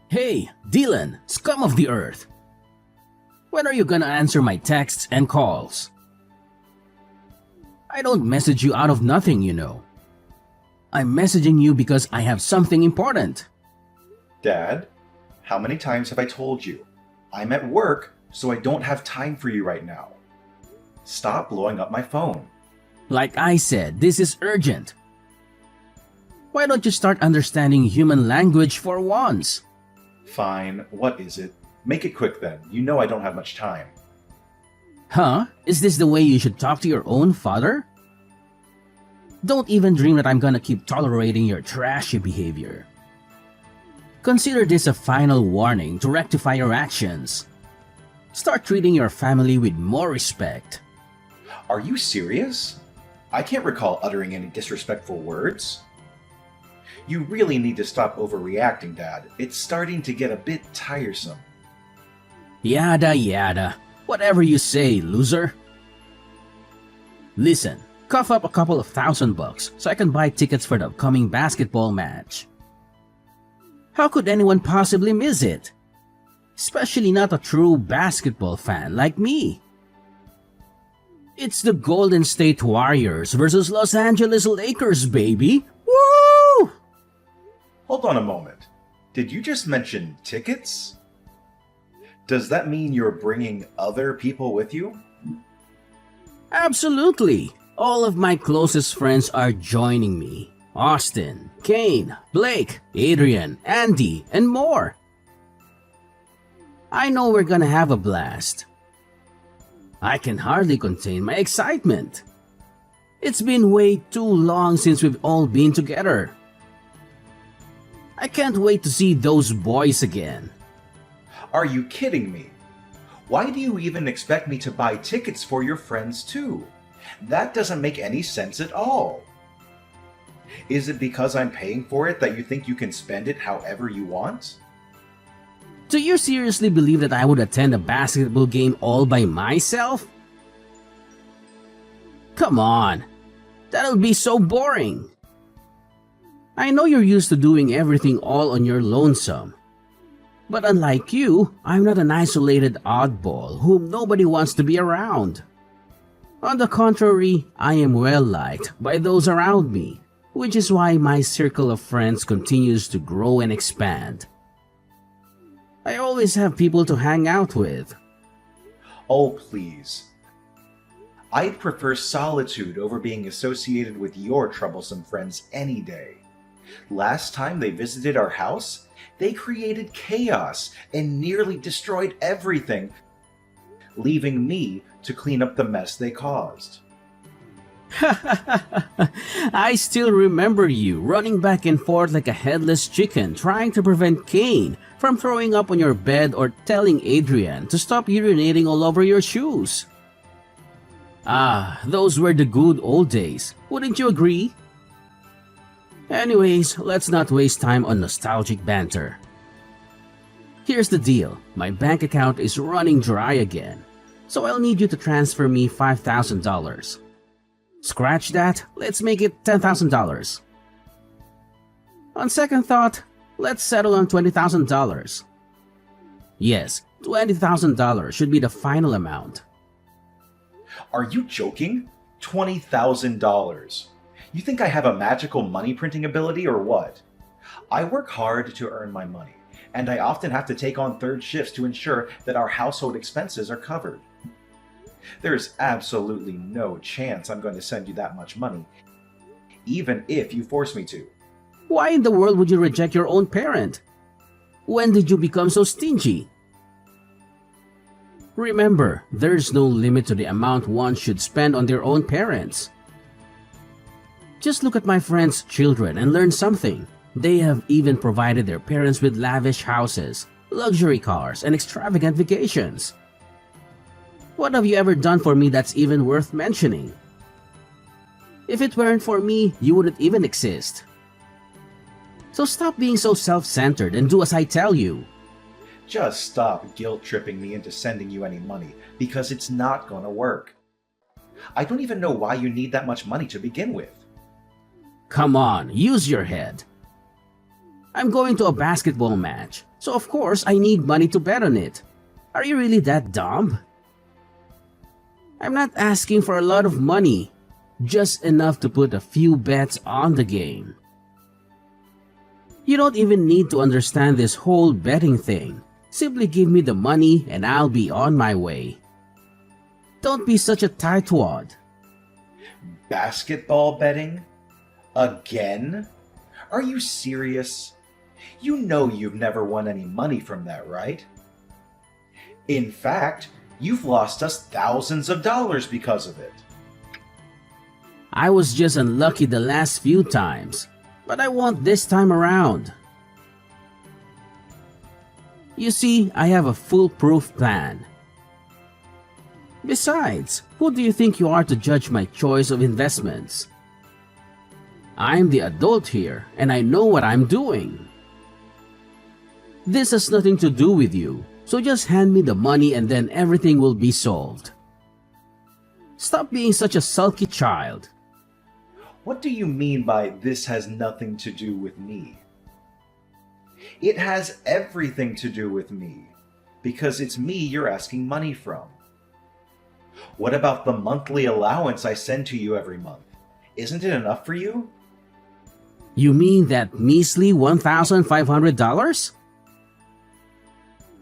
Hey, Dylan, scum of the earth. When are you gonna answer my texts and calls? I don't message you out of nothing, you know. I'm messaging you because I have something important. Dad, how many times have I told you? I'm at work, so I don't have time for you right now. Stop blowing up my phone. Like I said, this is urgent. Why don't you start understanding human language for once? Fine, what is it? Make it quick then. You know I don't have much time. Huh? Is this the way you should talk to your own father? Don't even dream that I'm gonna keep tolerating your trashy behavior. Consider this a final warning to rectify your actions. Start treating your family with more respect. Are you serious? I can't recall uttering any disrespectful words. You really need to stop overreacting, Dad. It's starting to get a bit tiresome. Yada yada. Whatever you say, loser. Listen, cough up a couple of $1,000 so I can buy tickets for the upcoming basketball match. How could anyone possibly miss it? Especially not a true basketball fan like me. It's the Golden State Warriors versus Los Angeles Lakers, baby! Woo! Hold on a moment. Did you just mention tickets? Does that mean you're bringing other people with you? Absolutely! All of my closest friends are joining me. Austin, Kane, Blake, Adrian, Andy, and more. I know we're gonna have a blast. I can hardly contain my excitement. It's been way too long since we've all been together. I can't wait to see those boys again. Are you kidding me? Why do you even expect me to buy tickets for your friends too? That doesn't make any sense at all. Is it because I'm paying for it that you think you can spend it however you want? Do you seriously believe that I would attend a basketball game all by myself? Come on, that'll be so boring. I know you're used to doing everything all on your lonesome. But unlike you, I'm not an isolated oddball whom nobody wants to be around. On the contrary, I am well liked by those around me, which is why my circle of friends continues to grow and expand. I always have people to hang out with. Oh, please. I'd prefer solitude over being associated with your troublesome friends any day. Last time they visited our house, they created chaos and nearly destroyed everything, leaving me to clean up the mess they caused. I still remember you running back and forth like a headless chicken trying to prevent Kane from throwing up on your bed or telling Adrian to stop urinating all over your shoes. Ah, those were the good old days, wouldn't you agree? Anyways, let's not waste time on nostalgic banter. Here's the deal, my bank account is running dry again, so I'll need you to transfer me $5,000. Scratch that, let's make it $10,000. On second thought, let's settle on $20,000. Yes, $20,000 should be the final amount. Are you joking? $20,000. You think I have a magical money printing ability or what? I work hard to earn my money, and I often have to take on third shifts to ensure that our household expenses are covered. There's absolutely no chance I'm going to send you that much money, even if you force me to. Why in the world would you reject your own parent? When did you become so stingy? Remember, there's no limit to the amount one should spend on their own parents. Just look at my friends' children and learn something. They have even provided their parents with lavish houses, luxury cars, and extravagant vacations. What have you ever done for me that's even worth mentioning? If it weren't for me, you wouldn't even exist. So stop being so self-centered and do as I tell you. Just stop guilt-tripping me into sending you any money, because it's not gonna work. I don't even know why you need that much money to begin with. Come on, use your head. I'm going to a basketball match, so of course I need money to bet on it. Are you really that dumb? I'm not asking for a lot of money, just enough to put a few bets on the game. You don't even need to understand this whole betting thing. Simply give me the money and I'll be on my way. Don't be such a tightwad. Basketball betting? Again? Are you serious? You know you've never won any money from that, right? In fact, you've lost us thousands of dollars because of it. I was just unlucky the last few times, but I won't this time around. You see, I have a foolproof plan. Besides, who do you think you are to judge my choice of investments? I'm the adult here, and I know what I'm doing. This has nothing to do with you, so just hand me the money and then everything will be solved. Stop being such a sulky child. What do you mean by this has nothing to do with me? It has everything to do with me, because it's me you're asking money from. What about the monthly allowance I send to you every month? Isn't it enough for you? You mean that measly $1,500?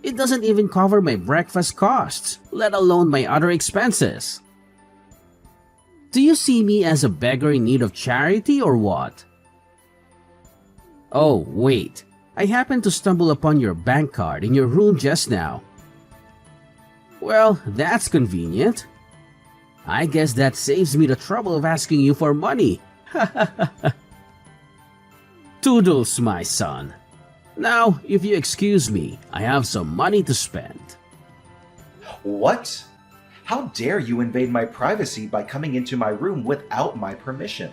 It doesn't even cover my breakfast costs, let alone my other expenses. Do you see me as a beggar in need of charity or what? Oh, wait. I happened to stumble upon your bank card in your room just now. Well, that's convenient. I guess that saves me the trouble of asking you for money. Toodles, my son. Now, if you excuse me, I have some money to spend. What? How dare you invade my privacy by coming into my room without my permission?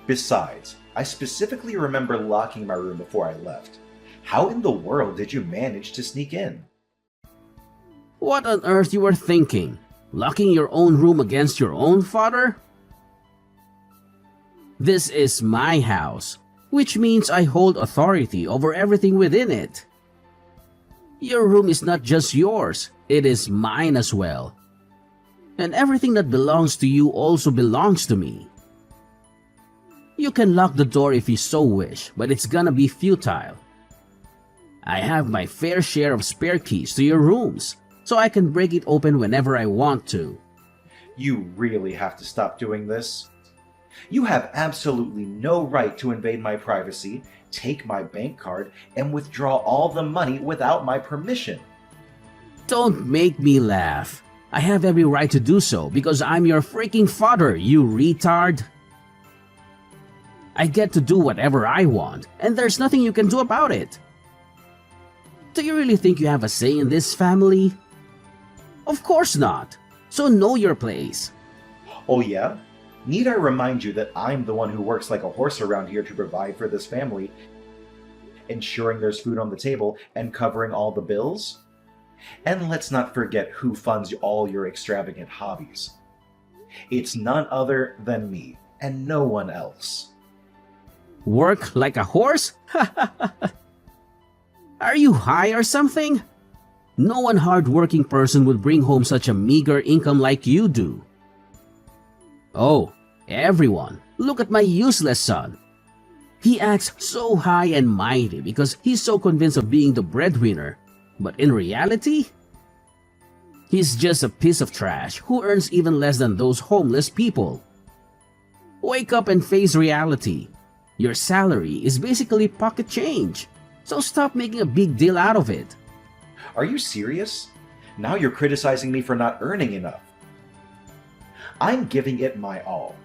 Besides, I specifically remember locking my room before I left. How in the world did you manage to sneak in? What on earth you were thinking? Locking your own room against your own father? This is my house, which means I hold authority over everything within it. Your room is not just yours, it is mine as well. And everything that belongs to you also belongs to me. You can lock the door if you so wish, but it's gonna be futile. I have my fair share of spare keys to your rooms, so I can break it open whenever I want to. You really have to stop doing this. You have absolutely no right to invade my privacy, take my bank card, and withdraw all the money without my permission. Don't make me laugh. I have every right to do so because I'm your freaking father, you retard. I get to do whatever I want, and there's nothing you can do about it. Do you really think you have a say in this family? Of course not. So know your place. Oh yeah? Need I remind you that I'm the one who works like a horse around here to provide for this family, ensuring there's food on the table and covering all the bills? And let's not forget who funds all your extravagant hobbies. It's none other than me, and no one else. Work like a horse? Are you high or something? No one hard-working person would bring home such a meager income like you do. Oh, everyone, look at my useless son. He acts so high and mighty because he's so convinced of being the breadwinner. But in reality, he's just a piece of trash who earns even less than those homeless people. Wake up and face reality. Your salary is basically pocket change, so stop making a big deal out of it. Are you serious? Now you're criticizing me for not earning enough. I'm giving it my all.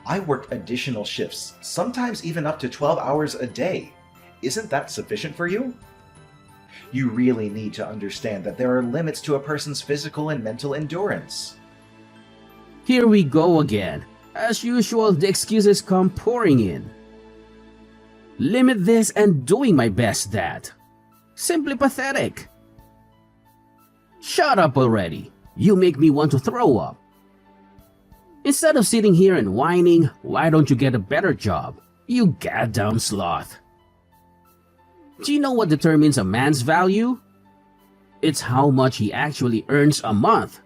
I worked additional shifts, sometimes even up to 12 hours a day. Isn't that sufficient for you? You really need to understand that there are limits to a person's physical and mental endurance. Here we go again. As usual, the excuses come pouring in. Limit this and doing my best, Dad. Simply pathetic. Shut up already. You make me want to throw up. Instead of sitting here and whining, why don't you get a better job? You goddamn sloth. Do you know what determines a man's value? It's how much he actually earns a month.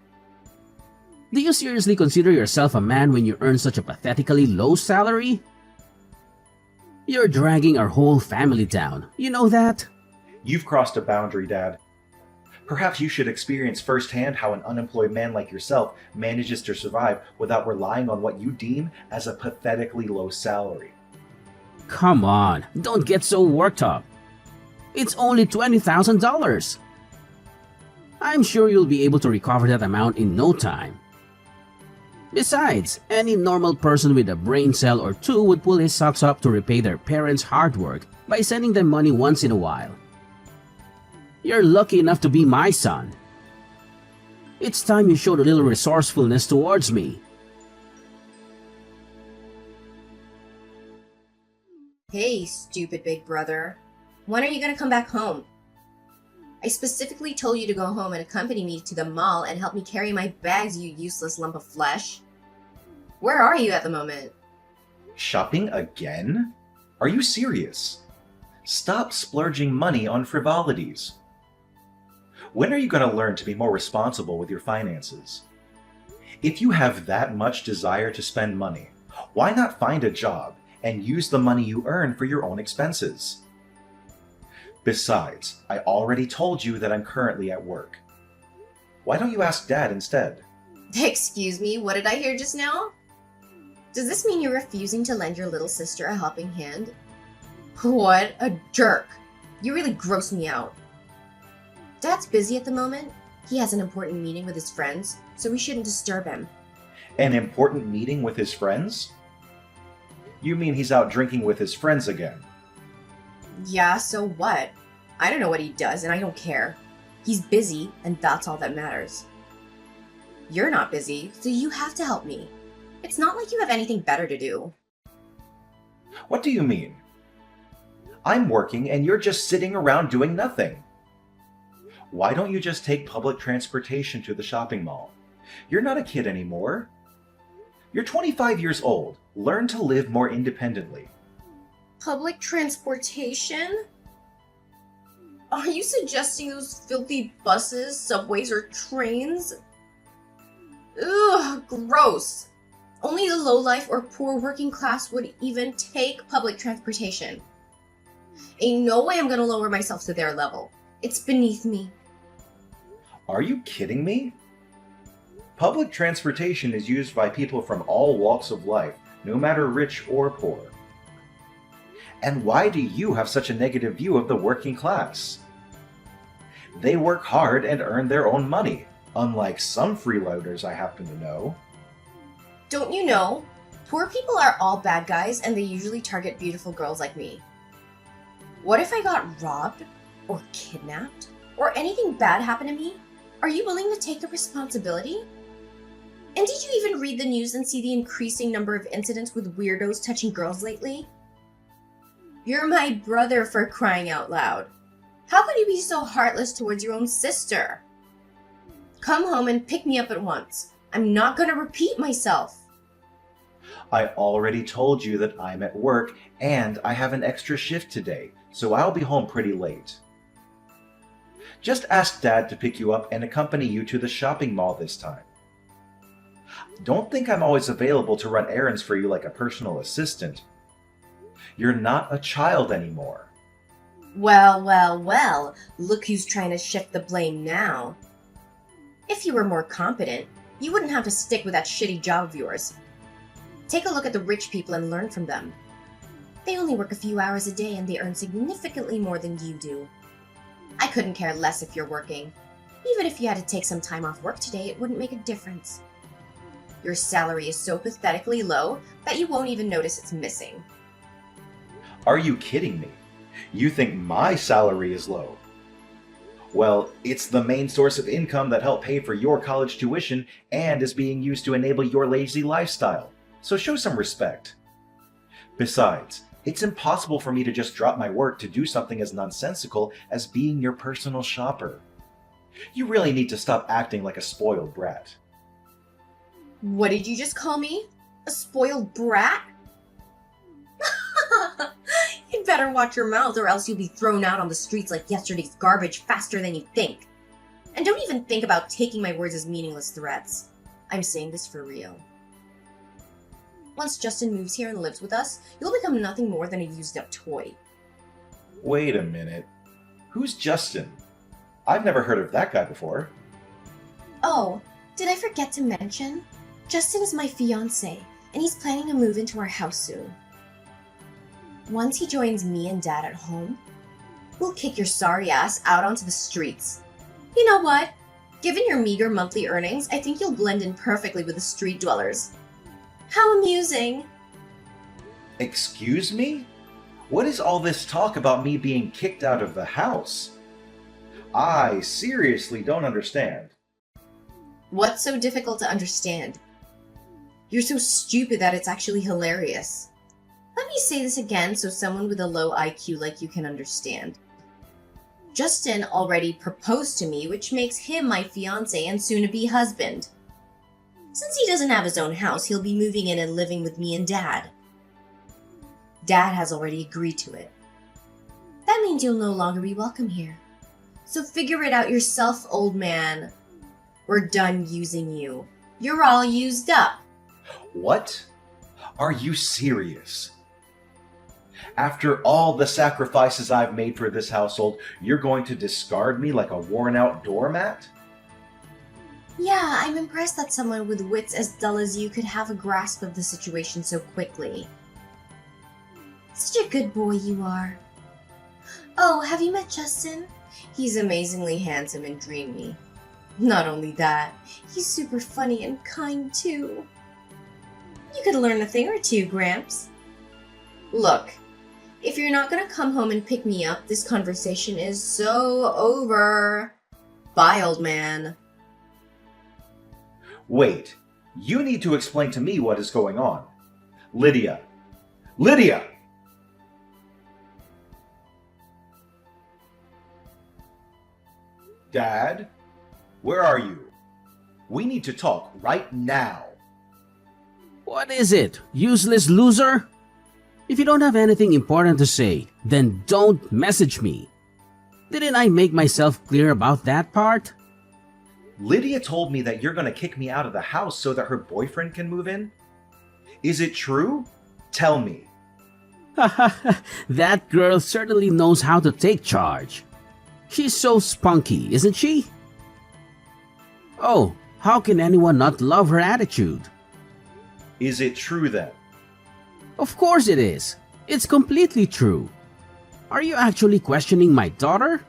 Do you seriously consider yourself a man when you earn such a pathetically low salary? You're dragging our whole family down. You know that? You've crossed a boundary, Dad. Perhaps you should experience firsthand how an unemployed man like yourself manages to survive without relying on what you deem as a pathetically low salary. Come on, don't get so worked up. It's only $20,000. I'm sure you'll be able to recover that amount in no time. Besides, any normal person with a brain cell or two would pull his socks up to repay their parents' hard work by sending them money once in a while. You're lucky enough to be my son. It's time you showed a little resourcefulness towards me. Hey, stupid big brother. When are you gonna come back home? I specifically told you to go home and accompany me to the mall and help me carry my bags, you useless lump of flesh. Where are you at the moment? Shopping again? Are you serious? Stop splurging money on frivolities. When are you going to learn to be more responsible with your finances? If you have that much desire to spend money, why not find a job and use the money you earn for your own expenses? Besides, I already told you that I'm currently at work. Why don't you ask Dad instead? Excuse me, what did I hear just now? Does this mean you're refusing to lend your little sister a helping hand? What a jerk. You really gross me out. Dad's busy at the moment. He has an important meeting with his friends, so we shouldn't disturb him. An important meeting with his friends? You mean he's out drinking with his friends again? Yeah, so what? I don't know what he does, and I don't care. He's busy, and that's all that matters. You're not busy, so you have to help me. It's not like you have anything better to do. What do you mean? I'm working and you're just sitting around doing nothing. Why don't you just take public transportation to the shopping mall? You're not a kid anymore. You're 25 years old. Learn to live more independently. Public transportation? Are you suggesting those filthy buses, subways, or trains? Ugh, gross. Only the lowlife or poor working class would even take public transportation. Ain't no way I'm gonna lower myself to their level. It's beneath me. Are you kidding me? Public transportation is used by people from all walks of life, no matter rich or poor. And why do you have such a negative view of the working class? They work hard and earn their own money, unlike some freeloaders I happen to know. Don't you know? Poor people are all bad guys and they usually target beautiful girls like me. What if I got robbed? Or kidnapped? Or anything bad happened to me? Are you willing to take the responsibility? And did you even read the news and see the increasing number of incidents with weirdos touching girls lately? You're my brother, for crying out loud. How could you be so heartless towards your own sister? Come home and pick me up at once. I'm not gonna repeat myself. I already told you that I'm at work and I have an extra shift today, so I'll be home pretty late. Just ask Dad to pick you up and accompany you to the shopping mall this time. Don't think I'm always available to run errands for you like a personal assistant. You're not a child anymore. Well, look who's trying to shift the blame now. If you were more competent, you wouldn't have to stick with that shitty job of yours. Take a look at the rich people and learn from them. They only work a few hours a day and they earn significantly more than you do. I couldn't care less if you're working. Even if you had to take some time off work today, it wouldn't make a difference. Your salary is so pathetically low that you won't even notice it's missing. Are you kidding me? You think my salary is low? Well, it's the main source of income that helped pay for your college tuition and is being used to enable your lazy lifestyle. So show some respect. Besides, it's impossible for me to just drop my work to do something as nonsensical as being your personal shopper. You really need to stop acting like a spoiled brat. What did you just call me? A spoiled brat? You'd better watch your mouth or else you'll be thrown out on the streets like yesterday's garbage faster than you think. And don't even think about taking my words as meaningless threats. I'm saying this for real. Once Justin moves here and lives with us, you'll become nothing more than a used-up toy. Wait a minute. Who's Justin? I've never heard of that guy before. Oh, did I forget to mention? Justin is my fiancé, and he's planning to move into our house soon. Once he joins me and Dad at home, we'll kick your sorry ass out onto the streets. You know what? Given your meager monthly earnings, I think you'll blend in perfectly with the street dwellers. How amusing! Excuse me? What is all this talk about me being kicked out of the house? I seriously don't understand. What's so difficult to understand? You're so stupid that it's actually hilarious. Let me say this again so someone with a low IQ like you can understand. Justin already proposed to me, which makes him my fiancé and soon-to-be husband. Since he doesn't have his own house, he'll be moving in and living with me and Dad. Dad has already agreed to it. That means you'll no longer be welcome here. So figure it out yourself, old man. We're done using you. You're all used up. What? Are you serious? After all the sacrifices I've made for this household, you're going to discard me like a worn-out doormat? Yeah, I'm impressed that someone with wits as dull as you could have a grasp of the situation so quickly. Such a good boy you are. Oh, have you met Justin? He's amazingly handsome and dreamy. Not only that, he's super funny and kind too. You could learn a thing or two, Gramps. Look, if you're not gonna come home and pick me up, this conversation is so over. Bye, old man. Wait, you need to explain to me what is going on. Lydia! Lydia! Dad? Where are you? We need to talk right now. What is it, useless loser? If you don't have anything important to say, then don't message me. Didn't I make myself clear about that part? Lydia told me that you're going to kick me out of the house so that her boyfriend can move in. Is it true? Tell me. That girl certainly knows how to take charge. She's so spunky, isn't she? Oh, how can anyone not love her attitude? Is it true then? Of course it is. It's completely true. Are you actually questioning my daughter?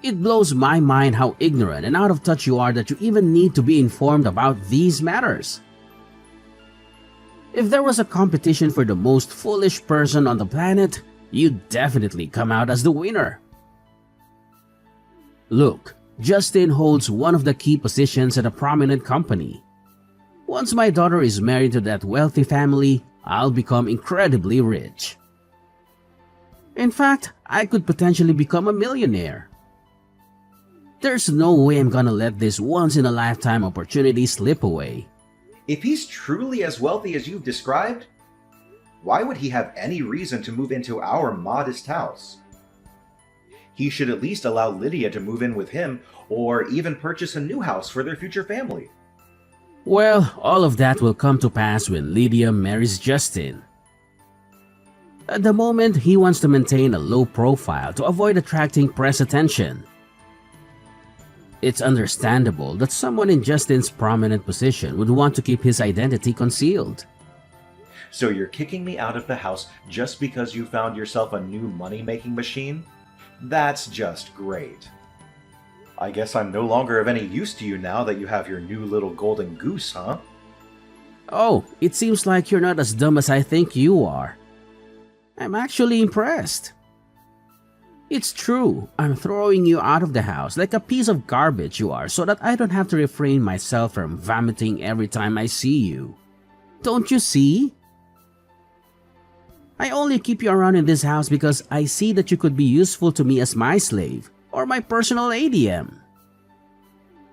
It blows my mind how ignorant and out of touch you are that you even need to be informed about these matters. If there was a competition for the most foolish person on the planet, you'd definitely come out as the winner. Look, Justin holds one of the key positions at a prominent company. Once my daughter is married to that wealthy family, I'll become incredibly rich. In fact, I could potentially become a millionaire. There's no way I'm gonna let this once-in-a-lifetime opportunity slip away. If he's truly as wealthy as you've described, why would he have any reason to move into our modest house? He should at least allow Lydia to move in with him or even purchase a new house for their future family. Well, all of that will come to pass when Lydia marries Justin. At the moment, he wants to maintain a low profile to avoid attracting press attention. It's understandable that someone in Justin's prominent position would want to keep his identity concealed. So you're kicking me out of the house just because you found yourself a new money-making machine? That's just great. I guess I'm no longer of any use to you now that you have your new little golden goose, huh? Oh, it seems like you're not as dumb as I think you are. I'm actually impressed. It's true, I'm throwing you out of the house like a piece of garbage you are so that I don't have to refrain myself from vomiting every time I see you. Don't you see? I only keep you around in this house because I see that you could be useful to me as my slave or my personal ADM.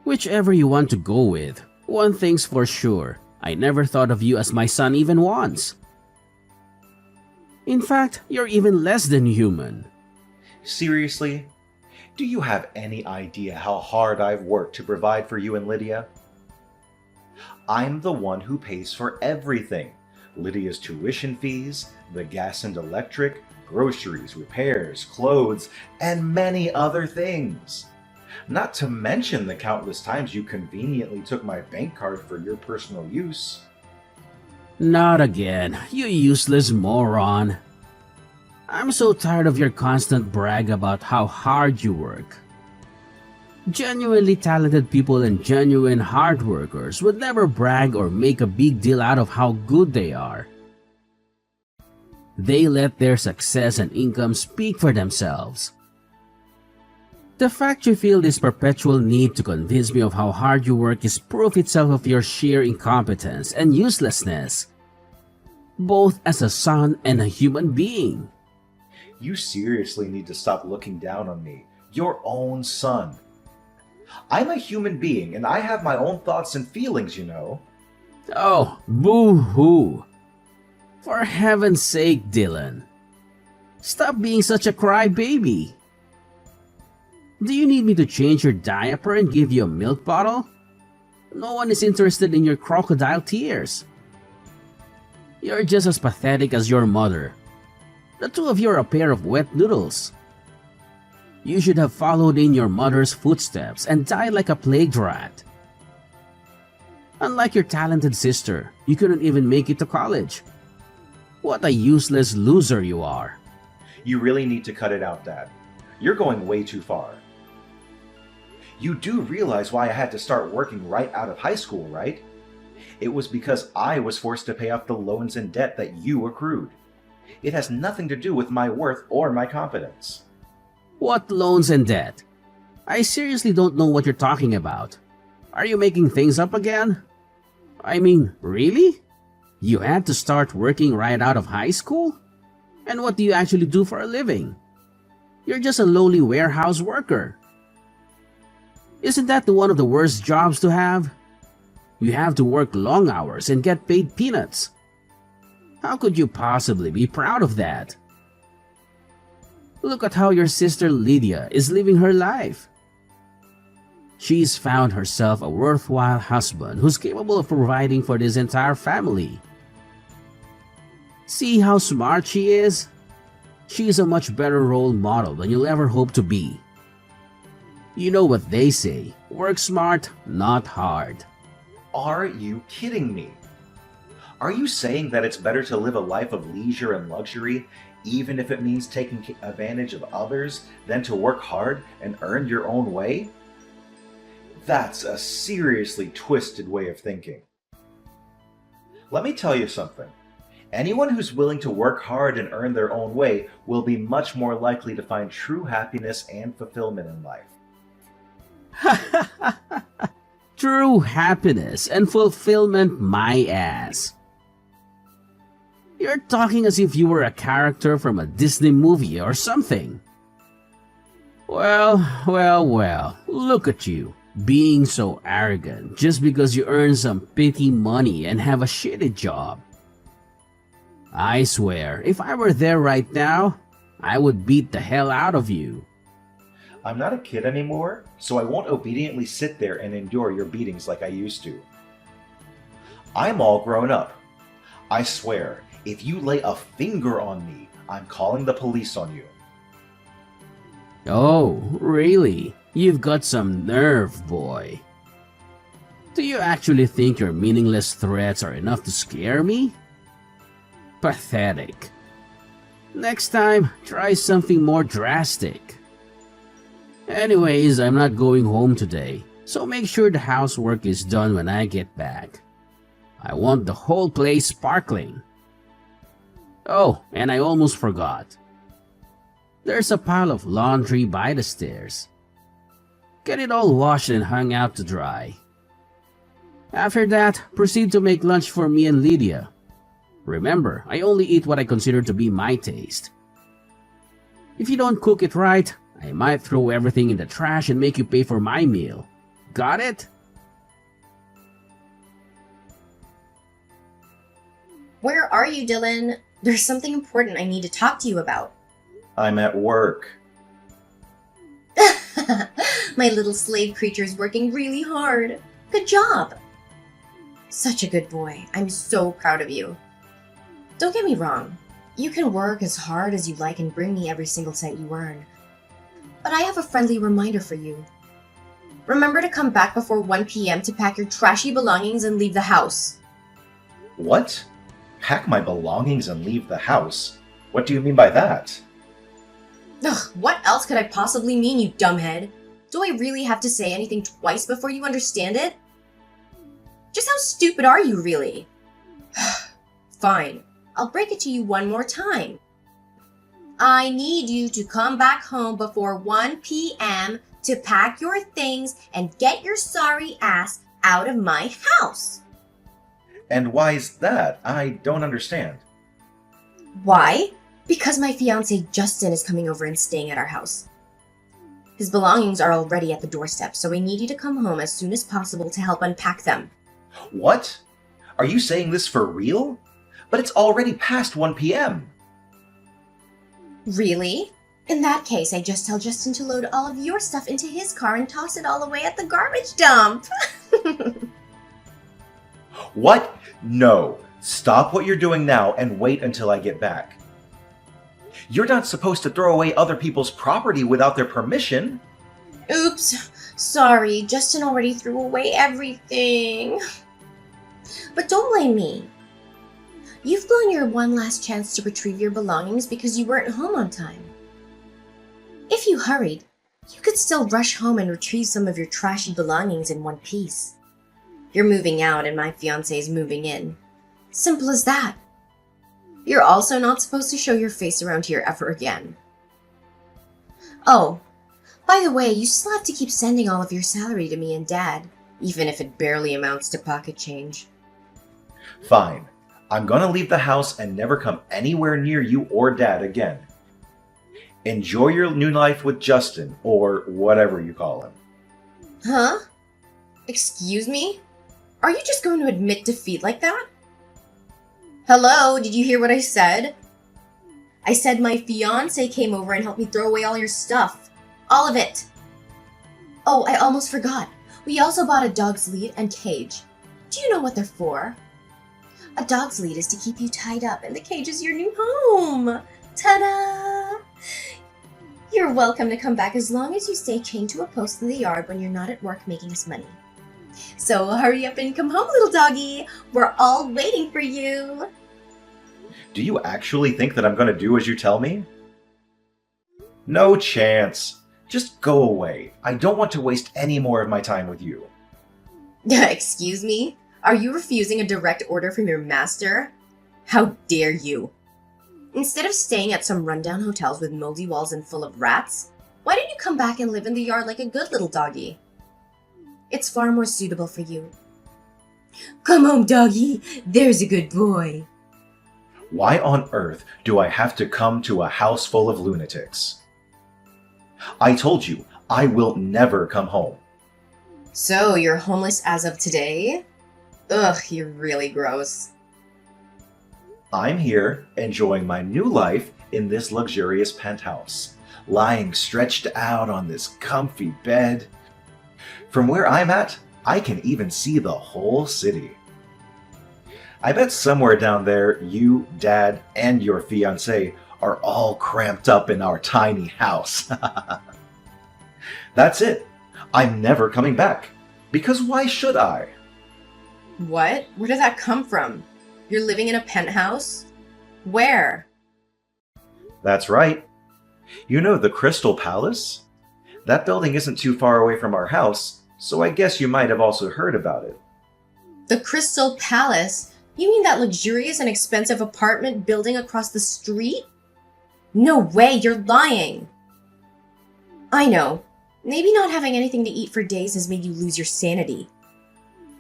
Whichever you want to go with, one thing's for sure, I never thought of you as my son even once. In fact, you're even less than human. Seriously? Do you have any idea how hard I've worked to provide for you and Lydia? I'm the one who pays for everything. Lydia's tuition fees, the gas and electric, groceries, repairs, clothes, and many other things. Not to mention the countless times you conveniently took my bank card for your personal use. Not again, you useless moron. I'm so tired of your constant brag about how hard you work. Genuinely talented people and genuine hard workers would never brag or make a big deal out of how good they are. They let their success and income speak for themselves. The fact you feel this perpetual need to convince me of how hard you work is proof itself of your sheer incompetence and uselessness, both as a son and a human being. You seriously need to stop looking down on me, your own son. I'm a human being and I have my own thoughts and feelings, you know. Oh, boo-hoo. For heaven's sake, Dylan. Stop being such a crybaby. Do you need me to change your diaper and give you a milk bottle? No one is interested in your crocodile tears. You're just as pathetic as your mother. The two of you are a pair of wet noodles. You should have followed in your mother's footsteps and died like a plague rat. Unlike your talented sister, you couldn't even make it to college. What a useless loser you are. You really need to cut it out, Dad. You're going way too far. You do realize why I had to start working right out of high school, right? It was because I was forced to pay off the loans and debt that you accrued. It has nothing to do with my worth or my competence. What loans and debt? I seriously don't know what you're talking about. Are you making things up again? I mean, really? You had to start working right out of high school? And what do you actually do for a living? You're just a lowly warehouse worker. Isn't that one of the worst jobs to have? You have to work long hours and get paid peanuts. How could you possibly be proud of that? Look at how your sister Lydia is living her life. She's found herself a worthwhile husband who's capable of providing for this entire family. See how smart she is? She's a much better role model than you'll ever hope to be. You know what they say, work smart, not hard. Are you kidding me? Are you saying that it's better to live a life of leisure and luxury, even if it means taking advantage of others, than to work hard and earn your own way? That's a seriously twisted way of thinking. Let me tell you something. Anyone who's willing to work hard and earn their own way will be much more likely to find true happiness and fulfillment in life. True happiness and fulfillment, my ass. You're talking as if you were a character from a Disney movie or something. Well, look at you, being so arrogant just because you earn some petty money and have a shitty job. I swear, if I were there right now, I would beat the hell out of you. I'm not a kid anymore, so I won't obediently sit there and endure your beatings like I used to. I'm all grown up. I swear, if you lay a finger on me, I'm calling the police on you. Oh, really? You've got some nerve, boy. Do you actually think your meaningless threats are enough to scare me? Pathetic. Next time, try something more drastic. Anyways, I'm not going home today, so make sure the housework is done when I get back. I want the whole place sparkling. Oh, and I almost forgot. There's a pile of laundry by the stairs. Get it all washed and hung out to dry. After that, proceed to make lunch for me and Lydia. Remember, I only eat what I consider to be my taste. If you don't cook it right, I might throw everything in the trash and make you pay for my meal. Got it? Where are you, Dylan? There's something important I need to talk to you about. I'm at work. My little slave creature's working really hard. Good job. Such a good boy. I'm so proud of you. Don't get me wrong. You can work as hard as you like and bring me every single cent you earn. But I have a friendly reminder for you. Remember to come back before 1 p.m. to pack your trashy belongings and leave the house. What? Pack my belongings and leave the house? What do you mean by that? Ugh, what else could I possibly mean, you dumbhead? Do I really have to say anything twice before you understand it? Just how stupid are you, really? Fine, I'll break it to you one more time. I need you to come back home before 1 p.m. to pack your things and get your sorry ass out of my house. And why is that? I don't understand. Why? Because my fiancé Justin is coming over and staying at our house. His belongings are already at the doorstep, so I need you to come home as soon as possible to help unpack them. What? Are you saying this for real? But it's already past 1 p.m. Really? In that case, I just tell Justin to load all of your stuff into his car and toss it all away at the garbage dump. What? No. Stop what you're doing now and wait until I get back. You're not supposed to throw away other people's property without their permission. Oops. Sorry, Justin already threw away everything. But don't blame me. You've blown your one last chance to retrieve your belongings because you weren't home on time. If you hurried, you could still rush home and retrieve some of your trashy belongings in one piece. You're moving out and my fiancé is moving in. Simple as that. You're also not supposed to show your face around here ever again. Oh, by the way, you still have to keep sending all of your salary to me and Dad, even if it barely amounts to pocket change. Fine. I'm gonna leave the house and never come anywhere near you or Dad again. Enjoy your new life with Justin, or whatever you call him. Huh? Excuse me? Are you just going to admit defeat like that? Hello, did you hear what I said? I said my fiancé came over and helped me throw away all your stuff. All of it. Oh, I almost forgot. We also bought a dog's lead and cage. Do you know what they're for? A dog's lead is to keep you tied up, and the cage is your new home. Ta-da! You're welcome to come back as long as you stay chained to a post in the yard when you're not at work making us money. So hurry up and come home, little doggy. We're all waiting for you. Do you actually think that I'm gonna do as you tell me? No chance. Just go away. I don't want to waste any more of my time with you. Excuse me? Are you refusing a direct order from your master? How dare you? Instead of staying at some rundown hotels with moldy walls and full of rats, why don't you come back and live in the yard like a good little doggy? It's far more suitable for you. Come home, doggy. There's a good boy. Why on earth do I have to come to a house full of lunatics? I told you, I will never come home. So, you're homeless as of today? Ugh, you're really gross. I'm here, enjoying my new life in this luxurious penthouse, lying stretched out on this comfy bed. From where I'm at, I can even see the whole city. I bet somewhere down there, you, Dad, and your fiancé are all cramped up in our tiny house. That's it. I'm never coming back. Because why should I? What? Where did that come from? You're living in a penthouse? Where? That's right. You know the Crystal Palace? That building isn't too far away from our house, so I guess you might have also heard about it. The Crystal Palace? You mean that luxurious and expensive apartment building across the street? No way, you're lying! I know. Maybe not having anything to eat for days has made you lose your sanity.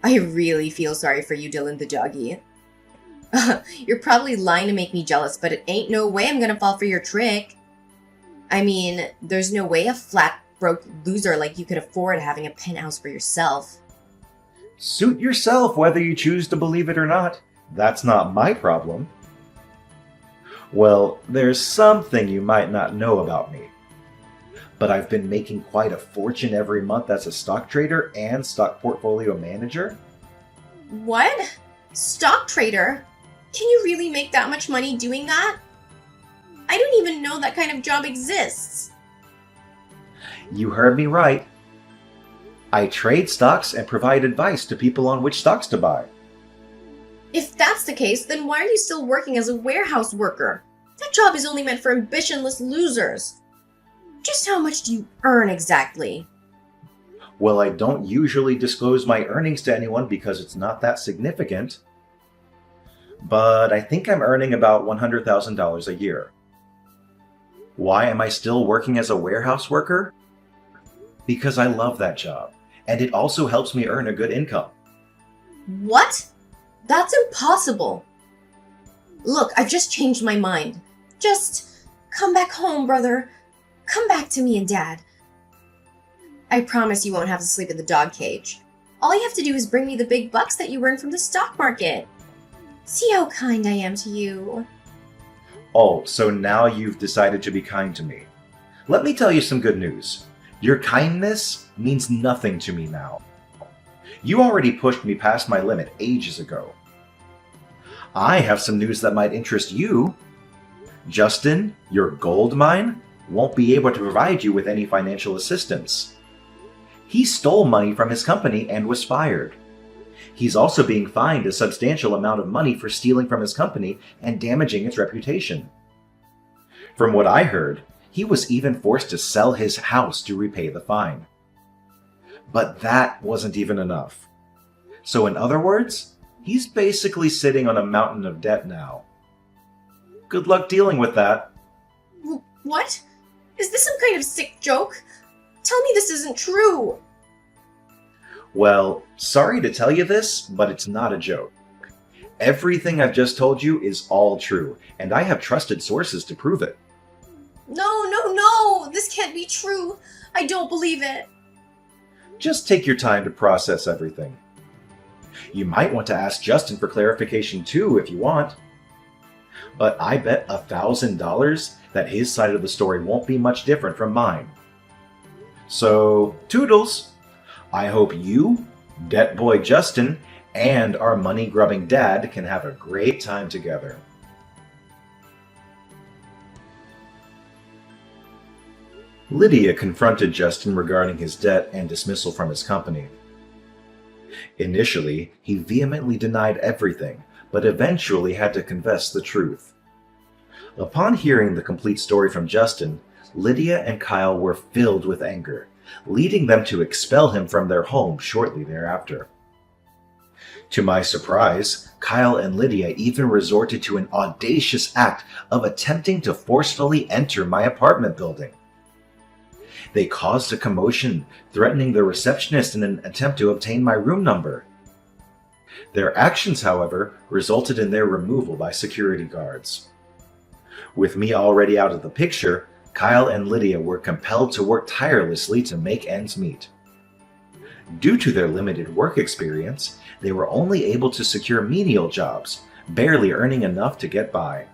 I really feel sorry for you, Dylan the doggy. You're probably lying to make me jealous, but it ain't no way I'm gonna fall for your trick. I mean, there's no way a flat, broke loser like you could afford having a penthouse for yourself. Suit yourself whether you choose to believe it or not. That's not my problem. Well, there's something you might not know about me. But I've been making quite a fortune every month as a stock trader and stock portfolio manager. What? Stock trader? Can you really make that much money doing that? I don't even know that kind of job exists. You heard me right. I trade stocks and provide advice to people on which stocks to buy. If that's the case, then why are you still working as a warehouse worker? That job is only meant for ambitionless losers. Just how much do you earn exactly? Well, I don't usually disclose my earnings to anyone because it's not that significant. But I think I'm earning about $100,000 a year. Why am I still working as a warehouse worker? Because I love that job, and it also helps me earn a good income. What? That's impossible. Look, I've just changed my mind. Just come back home, brother. Come back to me and Dad. I promise you won't have to sleep in the dog cage. All you have to do is bring me the big bucks that you earn from the stock market. See how kind I am to you. Oh, so now you've decided to be kind to me. Let me tell you some good news. Your kindness means nothing to me now. You already pushed me past my limit ages ago. I have some news that might interest you. Justin, your gold mine, won't be able to provide you with any financial assistance. He stole money from his company and was fired. He's also being fined a substantial amount of money for stealing from his company and damaging its reputation. From what I heard, he was even forced to sell his house to repay the fine. But that wasn't even enough. So in other words, he's basically sitting on a mountain of debt now. Good luck dealing with that. What? Is this some kind of sick joke? Tell me this isn't true. Well, sorry to tell you this, but it's not a joke. Everything I've just told you is all true, and I have trusted sources to prove it. No, this can't be true. I don't believe it. Just take your time to process everything. You might want to ask Justin for clarification too if you want. But I bet $1,000 that his side of the story won't be much different from mine. So, toodles! I hope you, Debt Boy Justin, and our money-grubbing dad can have a great time together. Lydia confronted Justin regarding his debt and dismissal from his company. Initially, he vehemently denied everything, but eventually had to confess the truth. Upon hearing the complete story from Justin, Lydia and Kyle were filled with anger, leading them to expel him from their home shortly thereafter. To my surprise, Kyle and Lydia even resorted to an audacious act of attempting to forcefully enter my apartment building. They caused a commotion, threatening the receptionist in an attempt to obtain my room number. Their actions, however, resulted in their removal by security guards. With me already out of the picture, Kyle and Lydia were compelled to work tirelessly to make ends meet. Due to their limited work experience, they were only able to secure menial jobs, barely earning enough to get by.